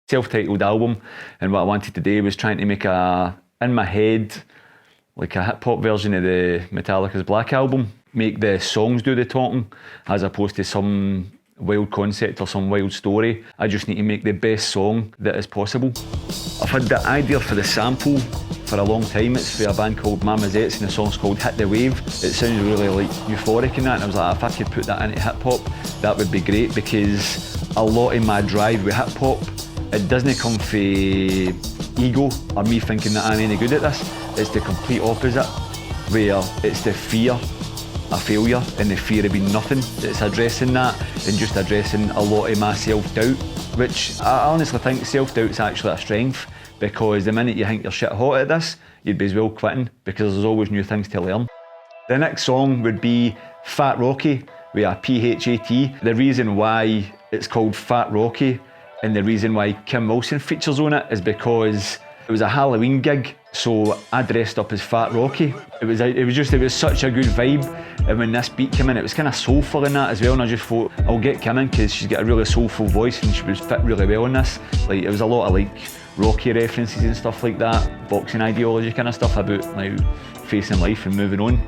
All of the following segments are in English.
self-titled album, and what I wanted to do was trying to make in my head, like a hip-hop version of the Metallica's Black Album. Make the songs do the talking, as opposed to some wild concept or some wild story. I just need to make the best song that is possible. I've had the idea for the sample for a long time. It's for a band called DAMAGED, and the song's called Hit the Wave. It sounds really like euphoric in that, and I was like, if I could put that into hip-hop, that would be great, because a lot of my drive with hip-hop, it doesn't come from ego or me thinking that I'm any good at this. It's the complete opposite, where it's the fear of failure and the fear of being nothing. It's addressing that and just addressing a lot of my self-doubt, which I honestly think self-doubt's actually a strength, because the minute you think you're shit hot at this, you'd be as well quitting, because there's always new things to learn. The next song would be Fat Rocky with a P-H-A-T. The reason why it's called Fat Rocky and the reason why Kim Wilson features on it is because it was a Halloween gig, so I dressed up as Fat Rocky. It was such a good vibe, and when this beat came in, it was kind of soulful in that as well, and I just thought, I'll get Kim in because she's got a really soulful voice and she would fit really well in this. Like, it was a lot of like Rocky references and stuff like that, boxing ideology kind of stuff about like facing life and moving on.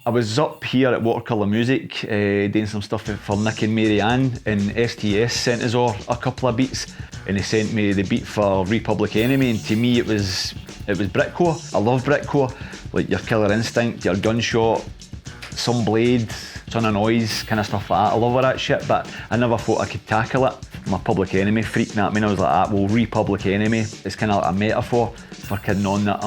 I was up here at Watercolour Music doing some stuff for Nick and Mary Ann, and STS sent us all a couple of beats, and they sent me the beat for Republic Enemy, and to me it was Britcore. I love Britcore, like your Killer Instinct, your Gunshot, Some Blade, Son of Noise, kind of stuff like that. I love all that shit, but I never thought I could tackle it. I'm a Public Enemy freak, know what I mean? I was like, well, Republic Enemy, it's kind of like a metaphor for kidding on that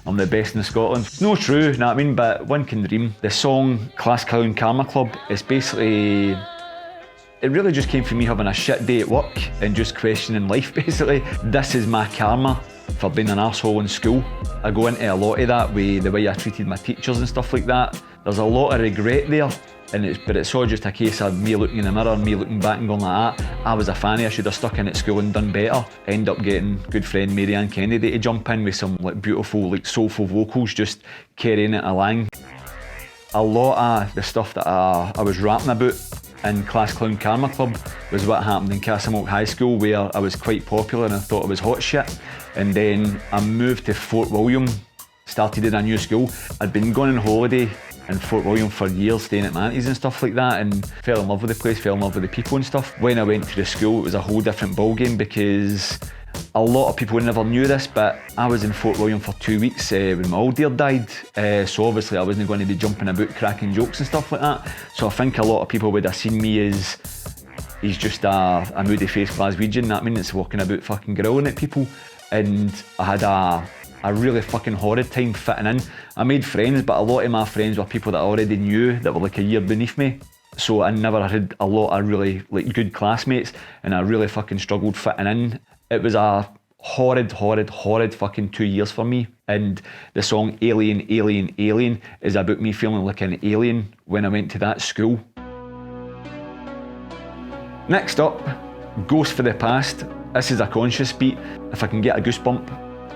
I'm the best in Scotland. It's no true, know what I mean, but one can dream. The song Class Clown Karma Club is basically, it really just came from me having a shit day at work and just questioning life basically. This is my karma for being an arsehole in school. I go into a lot of that with the way I treated my teachers and stuff like that. There's a lot of regret there, but it's all just a case of me looking in the mirror and me looking back and going like that. I was a fanny, I should have stuck in at school and done better. End up getting good friend Mary Ann Kennedy to jump in with some like beautiful, like soulful vocals, just carrying it along. A lot of the stuff that I was rapping about in Class Clown Karma Club was what happened in Castlemilk High School, where I was quite popular and I thought I was hot shit. And then I moved to Fort William, started in a new school. I'd been going on holiday in Fort William for years, staying at Manties and stuff like that, and fell in love with the place, fell in love with the people and stuff. When I went to the school, it was a whole different ballgame, because a lot of people never knew this, but I was in Fort William for 2 weeks when my old dear died, so obviously I wasn't going to be jumping about cracking jokes and stuff like that. So I think a lot of people would have seen me as he's just a moody-faced Glaswegian, that means it's walking about fucking growling at people. And I had a really fucking horrid time fitting in. I made friends, but a lot of my friends were people that I already knew that were like a year beneath me. So I never had a lot of really like good classmates, and I really fucking struggled fitting in. It was a horrid fucking 2 years for me. And the song Alien, Alien, Alien is about me feeling like an alien when I went to that school. Next up, Ghost for the Past. This is a conscious beat. If I can get a goosebump,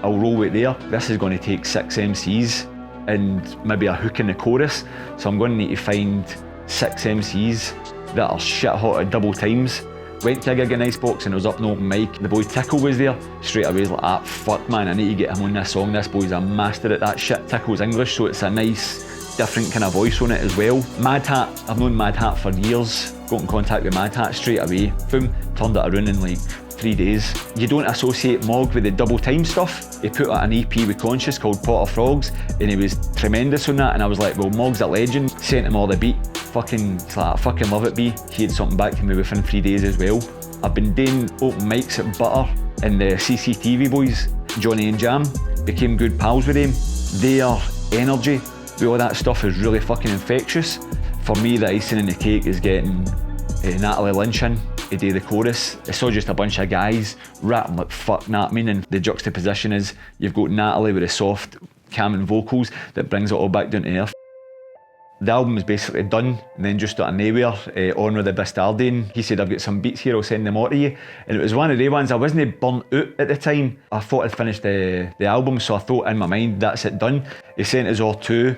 I'll roll it there. This is going to take 6 MCs and maybe a hook in the chorus. So I'm going to need to find 6 MCs that are shit hot at double times. Went to a gig in Icebox and I was up in open mic. The boy Tickle was there. Straight away was like, ah, fuck man, I need to get him on this song. This boy's a master at that shit. Tickle's English, so it's a nice, different kind of voice on it as well. Mad Hat, I've known Mad Hat for years. Got in contact with Mad Hat straight away. Boom, turned it around in like 3 days. You don't associate Mog with the double time stuff. He put out an EP with Conscious called Pot of Frogs, and he was tremendous on that, and I was like, well, Mog's a legend. Sent him all the beat. It's like, I fucking love it, B. He had something back to me within 3 days as well. I've been doing open mics at Butter, and the CCTV boys, Johnny and Jam, became good pals with them. Their energy with all that stuff is really fucking infectious. For me, the icing on the cake is getting Natalie Lynch in to do the chorus. It's all just a bunch of guys rapping like fuck, know what I mean? And the juxtaposition is you've got Natalie with the soft, calming vocals that brings it all back down to earth. The album is basically done, and then just out of nowhere, on with the Bastardian. He said, I've got some beats here, I'll send them all to you. And it was one of the ones, I wasn't burnt out at the time. I thought I'd finished the album, so I thought in my mind, that's it done. He sent us all 2.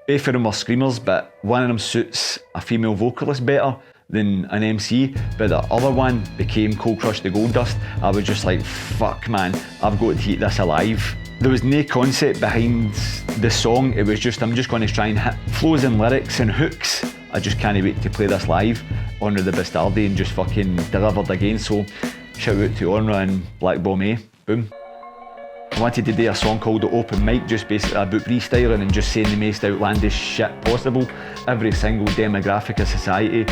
Both of them were screamers, but one of them suits a female vocalist better than an MC, but the other one became Cold Crush the Gold Dust. I was just like, fuck man, I've got to eat this alive. There was no concept behind the song, it was just, I'm just going to try and hit flows and lyrics and hooks. I just can't wait to play this live. Honor the Bastardi and just fucking delivered again, so shout out to Honor and Black Bomb, boom. I wanted to do a song called The Open Mic, just basically about freestyling and just saying the most outlandish shit possible. Every single demographic of society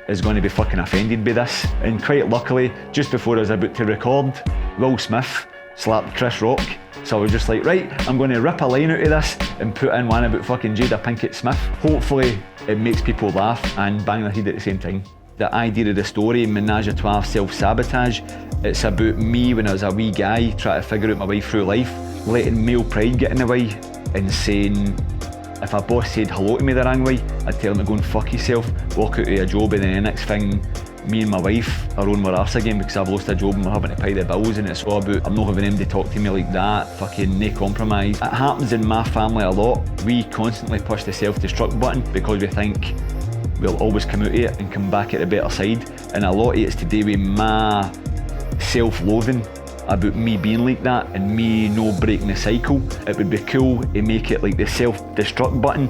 is going to be fucking offended by this. And quite luckily, just before I was about to record, Will Smith slapped Chris Rock. So I was just like, right, I'm going to rip a line out of this and put in one about fucking Jada Pinkett Smith. Hopefully it makes people laugh and bang their head at the same time. The idea of the story, Menage a Trois self-sabotage, it's about me when I was a wee guy trying to figure out my way through life, letting male pride get in the way and saying, if a boss said hello to me the wrong way, I'd tell him to go and fuck yourself, walk out of a job, and then the next thing, me and my wife are on my arse again because I've lost a job and we're having to pay the bills, and it's all about, I'm not having them to talk to me like that, fucking no compromise. It happens in my family a lot. We constantly push the self-destruct button because we think we'll always come out of it and come back at the better side, and a lot of it's to do with my self-loathing about me being like that and me no breaking the cycle. It would be cool to make it like the self-destruct button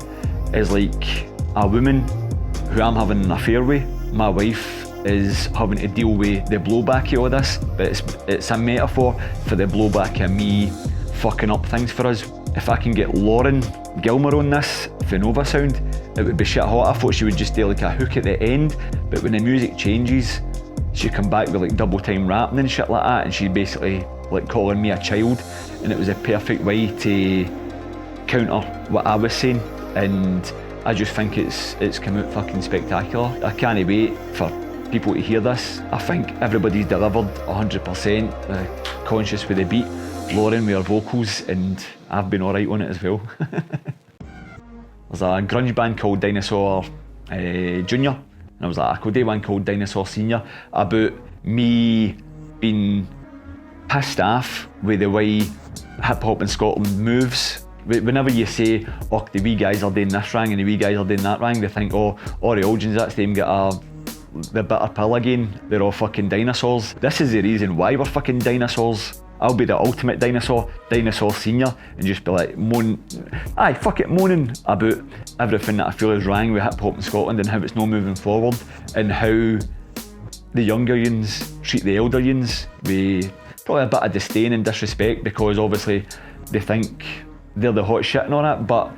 is like a woman who I'm having an affair with. My wife is having to deal with the blowback of all this, but it's a metaphor for the blowback of me fucking up things for us. If I can get Lauren Gilmer on this for Nova Sound, it would be shit hot. I thought she would just do like a hook at the end, but when the music changes, she'd come back with like double time rapping and shit like that, and she'd basically like calling me a child, and it was a perfect way to counter what I was saying, and I just think it's come out fucking spectacular. I can't wait for people to hear this. I think everybody's delivered 100%, conscious with the beat, Lauren with her vocals, and I've been alright on it as well. There's a grunge band called Dinosaur Junior, and I was like, I could do one called Dinosaur Senior, about me being pissed off with the way hip hop in Scotland moves. Whenever you say, oh, the wee guys are doing this wrong and the wee guys are doing that wrong, they think, oh, all the Olgins, that's them get the bitter pill again, they're all fucking dinosaurs. This is the reason why we're fucking dinosaurs. I'll be the ultimate dinosaur, Dinosaur Senior, and just be like moaning about everything that I feel is wrong with hip hop in Scotland and how it's not moving forward, and how the younger yins treat the elder yins with probably a bit of disdain and disrespect, because obviously they think they're the hot shit and all that, but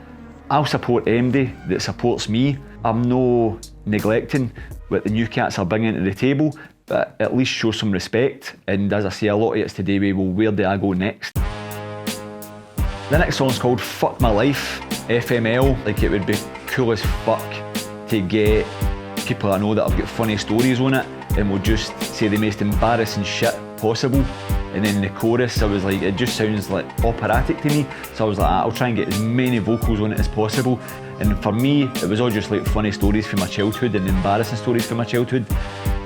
I'll support anybody that supports me. I'm no neglecting what the new cats are bringing to the table, but at least show some respect. And as I say, a lot of it's to do with, well, where do I go next? The next song's called Fuck My Life, FML. Like, it would be cool as fuck to get people I know that have got funny stories on it and will just say the most embarrassing shit possible. And then the chorus, I was like, it just sounds like operatic to me. So I was like, I'll try and get as many vocals on it as possible. And for me, it was all just like funny stories from my childhood and embarrassing stories from my childhood.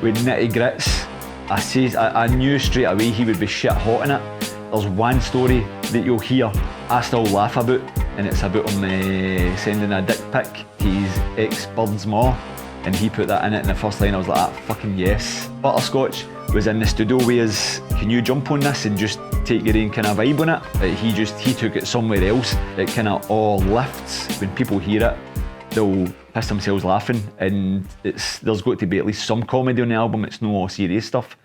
With Nitty Grits, I knew straight away he would be shit hot in it. There's one story that you'll hear I still laugh about, and it's about him sending a dick pic to his ex-bird's ma, and he put that in it in the first line. I was like, ah, fucking yes. Butterscotch was in the studio with us, can you jump on this and just take your own kind of vibe on it? He took it somewhere else. It kind of all lifts. When people hear it, they'll piss themselves laughing, and there's got to be at least some comedy on the album. It's no all serious stuff.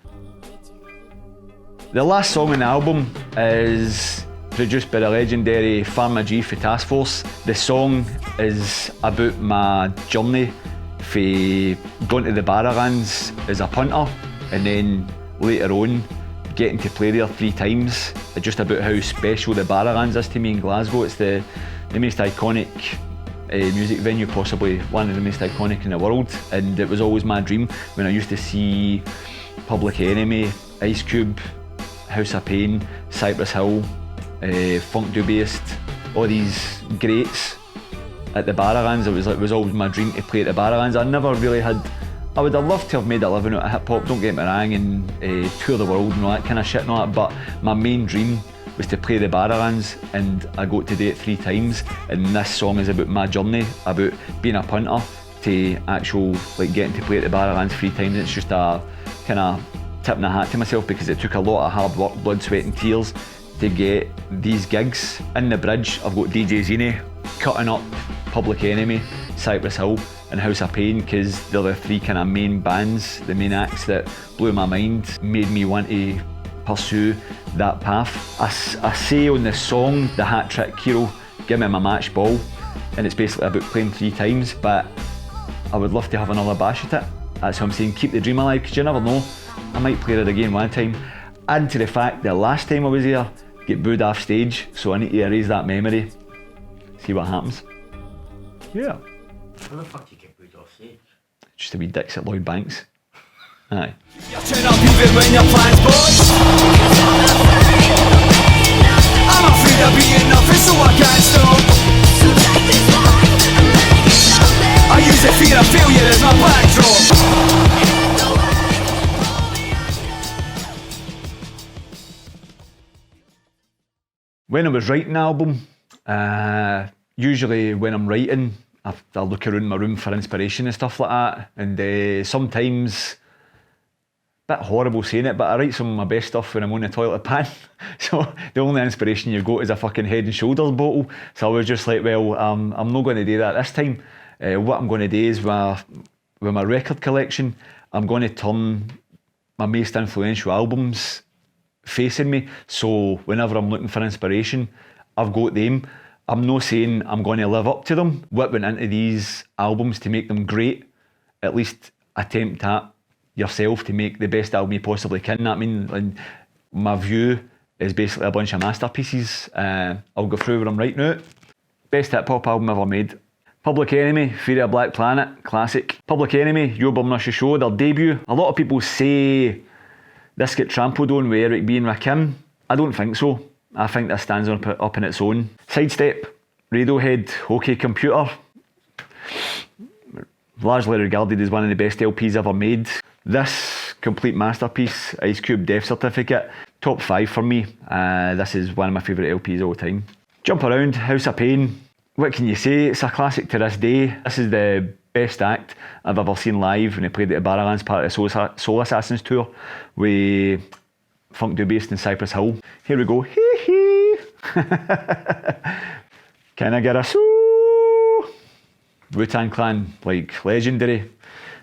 The last song on the album is produced by the legendary Pharma G for Task Force. The song is about my journey from going to the Barrowlands as a punter, and then later on getting to play there 3 times. It's just about how special the Barrowlands is to me in Glasgow. It's the most iconic music venue, possibly one of the most iconic in the world, and it was always my dream when I used to see Public Enemy, Ice Cube, House of Pain, Cypress Hill, Funk Dubious, all these greats at the Barrowlands. It was always my dream to play at the Barrowlands. I would have loved to have made a living out of hip hop, don't get me wrong, and tour the world and all that kind of shit and all that, but my main dream was to play the Barrowlands, and I got to do it 3 times, and this song is about my journey, about being a punter to actual like getting to play at the Barrowlands 3 times. It's just a kind of tip in the hat to myself, because it took a lot of hard work, blood, sweat and tears to get these gigs. In the bridge I've got DJ Zine cutting up Public Enemy, Cypress Hill and House of Pain, because they're the 3 kind of main bands, the main acts that blew my mind, made me want to pursue that path. I say on the song, The Hat Trick Hero, give me my match ball, and it's basically about playing 3 times, but I would love to have another bash at it. That's what I'm saying, keep the dream alive, because you never know, I might play it again one time. Add to the fact that last time I was here, get booed off stage, so I need to erase that memory, see what happens. Yeah. How the fuck do you get booed off stage? Just a wee dicks at Lloyd Banks. Aye. You turn up even when your plans bust. I'm afraid of being nothing, so I can't stop. I use the fear of failure as my backdrop. When I was writing the album, usually when I'm writing, I look around my room for inspiration and stuff like that, and sometimes, bit horrible saying it, but I write some of my best stuff when I'm on the toilet pan. So the only inspiration you've got is a fucking Head and Shoulders bottle. So I was just like, well, I'm not going to do that this time. What I'm going to do is with my record collection, I'm going to turn my most influential albums facing me. So whenever I'm looking for inspiration, I've got them. I'm not saying I'm going to live up to them. What went into these albums to make them great, at least attempt at yourself to make the best album you possibly can. I mean, like, my view is basically a bunch of masterpieces. I'll go through what I'm writing out. Best hip hop album ever made. Public Enemy, Fury of Black Planet, classic. Public Enemy, Yo Bum Rush Show, their debut. A lot of people say this get trampled on with Eric B and Rakim. I don't think so. I think this stands up on its own. Sidestep, Radiohead, OK Computer. Largely regarded as one of the best LPs ever made. This complete masterpiece, Ice Cube Death Certificate, top 5 for me. This is one of my favourite LPs of all time. Jump Around, House of Pain. What can you say? It's a classic to this day. This is the best act I've ever seen live when they played at the Barrowlands part of the Soul Assassins tour with Funk Dubious and Cypress Hill. Here we go. Hee hee. Can I get a soo? Wu-Tang Clan, like legendary.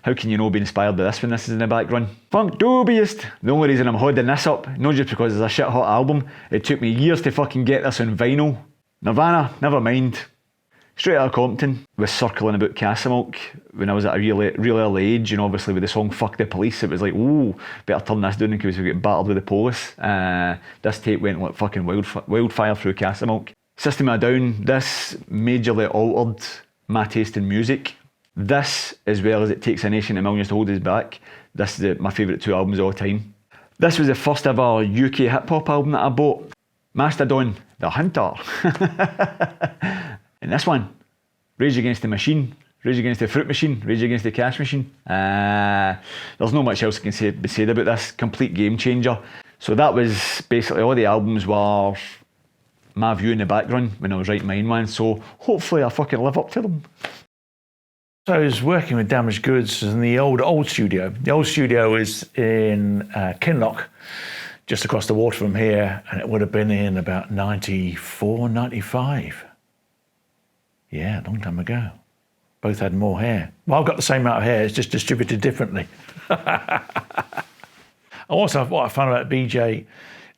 How can you not be inspired by this when this is in the background? Funk Dubious. The only reason I'm holding this up, not just because it's a shit hot album, it took me years to fucking get this on vinyl. Nirvana, never mind. Straight Outta Compton was circling about Casamilk when I was at a real early age, and obviously with the song Fuck the Police, it was like, ooh, better turn this down because we get battered with the police. This tape went like fucking wildfire through Casamilk. System of a Down, this majorly altered my taste in music. This, as well as It Takes a Nation and Millions to Hold Us Back, this is my favourite 2 albums of all time. This was the first ever UK hip hop album that I bought. Mastodon, The Hunter. And this one, Rage Against the Machine, Rage Against the Fruit Machine, Rage Against the Cash Machine. There's not much else I can be said about this. Complete game changer. So that was basically all the albums were my view in the background when I was writing my own one. So hopefully I fucking live up to them. So I was working with Damaged Goods in the old studio. The old studio is in Kinloch, just across the water from here, and it would have been in about 94, 95. Yeah, a long time ago. Both had more hair. Well, I've got the same amount of hair, it's just distributed differently. Also, what I found about BJ,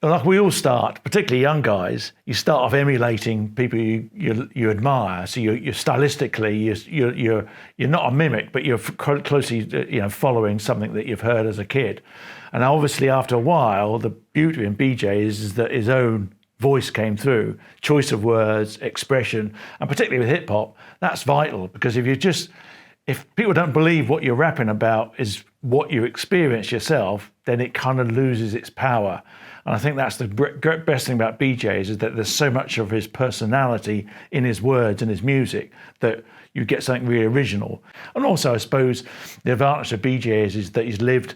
like we all start, particularly young guys, you start off emulating people you admire. So you're stylistically, you're not a mimic, but you're closely following something that you've heard as a kid. And obviously after a while, the beauty in BJ is that his own voice came through, choice of words, expression, and particularly with hip hop, that's vital, because if people don't believe what you're rapping about is what you experience yourself, then it kind of loses its power. And I think that's the best thing about BJ is that there's so much of his personality in his words and his music that you get something really original. And also, I suppose, the advantage of BJ is that he's lived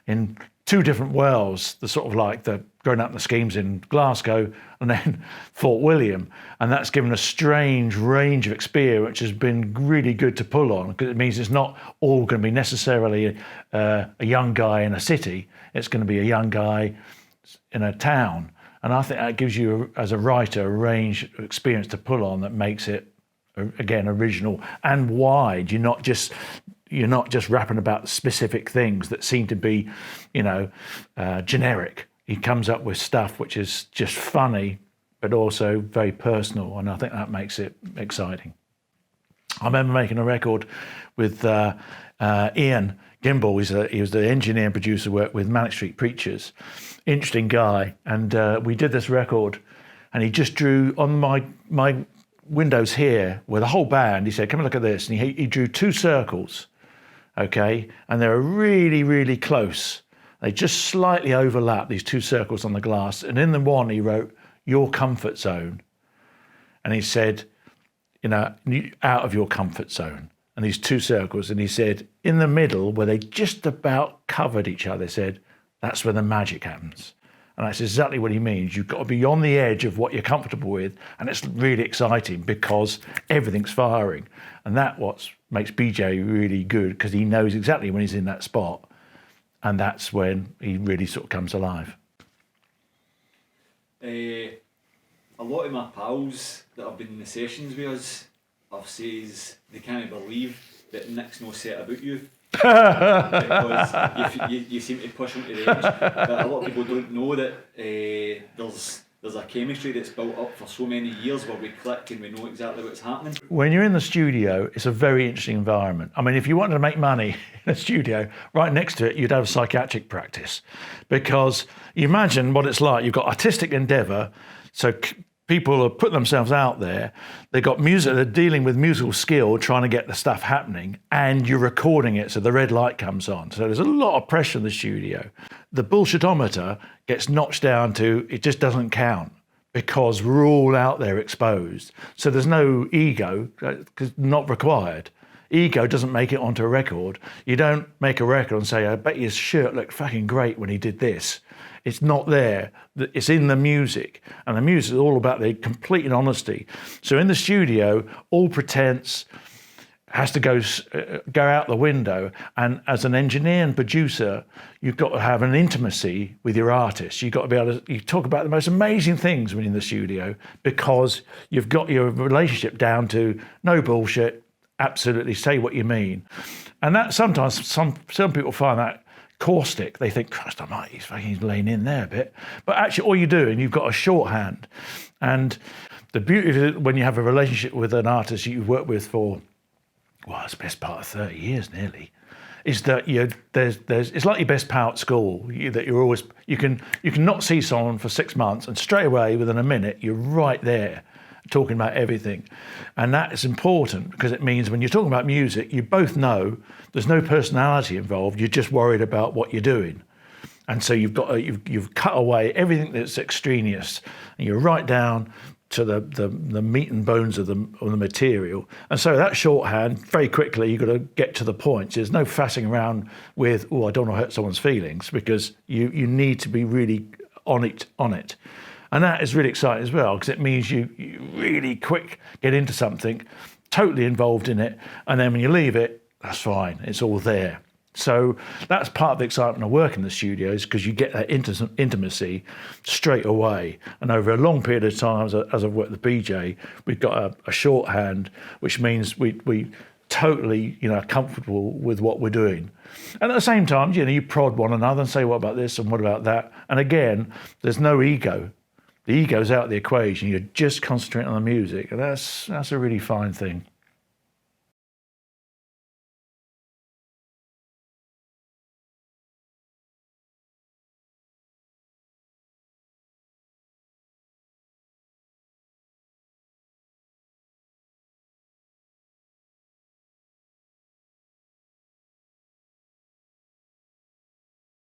in two different worlds, the sort of like the growing up in the schemes in Glasgow and then Fort William. And that's given a strange range of experience, which has been really good to pull on, because it means it's not all going to be necessarily a young guy in a city. It's going to be a young guy in a town. And I think that gives you, as a writer, a range of experience to pull on that makes it, again, original and wide. You're not just rapping about specific things that seem to be, generic. He comes up with stuff which is just funny, but also very personal, and I think that makes it exciting. I remember making a record with Ian Gimbel. He was the engineer and producer, worked with Manic Street Preachers. Interesting guy, and we did this record, and he just drew on my windows here with a whole band. He said, "Come and look at this," and he drew two circles, okay, and they're really, really close. They just slightly overlap, these two circles on the glass, and in the one he wrote, "Your comfort zone," and he said, out of your comfort zone, and these two circles, and he said, in the middle, where they just about covered each other, he said, that's where the magic happens. And that's exactly what he means. You've got to be on the edge of what you're comfortable with, and it's really exciting because everything's firing. And that's what makes BJ really good, because he knows exactly when he's in that spot, and that's when he really sort of comes alive. A lot of my pals that have been in the sessions with us have says they can't believe that Nick's no set about you. Because you seem to push him to the edge, but a lot of people don't know that there's a chemistry that's built up for so many years where we click and we know exactly what's happening. When you're in the studio, it's a very interesting environment. I mean, if you wanted to make money in a studio, right next to it, you'd have psychiatric practice, because you imagine what it's like. You've got artistic endeavour, so people are putting themselves out there. They've got music, they're dealing with musical skill, trying to get the stuff happening, and you're recording it, so the red light comes on. So there's a lot of pressure in the studio. The bullshitometer gets notched down to, it just doesn't count, because we're all out there exposed. So there's no ego, because not required. Ego doesn't make it onto a record. You don't make a record and say, I bet his shirt looked fucking great when he did this. It's not there. It's in the music, and the music is all about the complete honesty. So in the studio, all pretense has to go out the window. And as an engineer and producer, you've got to have an intimacy with your artist. You've got to be able to, you talk about the most amazing things when you're in the studio, because you've got your relationship down to no bullshit, absolutely say what you mean. And that sometimes some people find that caustic. They think, Christ almighty, he's laying in there a bit. But actually all you're doing, you've got a shorthand. And the beauty of it, when you have a relationship with an artist you've worked with for, well, it's the best part of 30 years nearly, is that it's like your best pal at school, that you're always, you can not see someone for 6 months, and straight away, within a minute, you're right there talking about everything. And that is important, because it means when you're talking about music, you both know there's no personality involved. You're just worried about what you're doing. And so you've cut away everything that's extraneous, and you're right down to the meat and bones of the material. And so that shorthand, very quickly, you've got to get to the point. There's no faffing around with, oh, I don't want to hurt someone's feelings, because you need to be really on it. And that is really exciting as well, because it means you really quick get into something, totally involved in it, and then when you leave it, that's fine, it's all there. So that's part of the excitement of working in the studios, because you get that intimacy straight away. And over a long period of time, as I've worked with BJ, we've got a shorthand, which means we totally, are comfortable with what we're doing. And at the same time, you prod one another and say, what about this and what about that? And again, there's no ego. The ego's out of the equation. You're just concentrating on the music, and that's a really fine thing.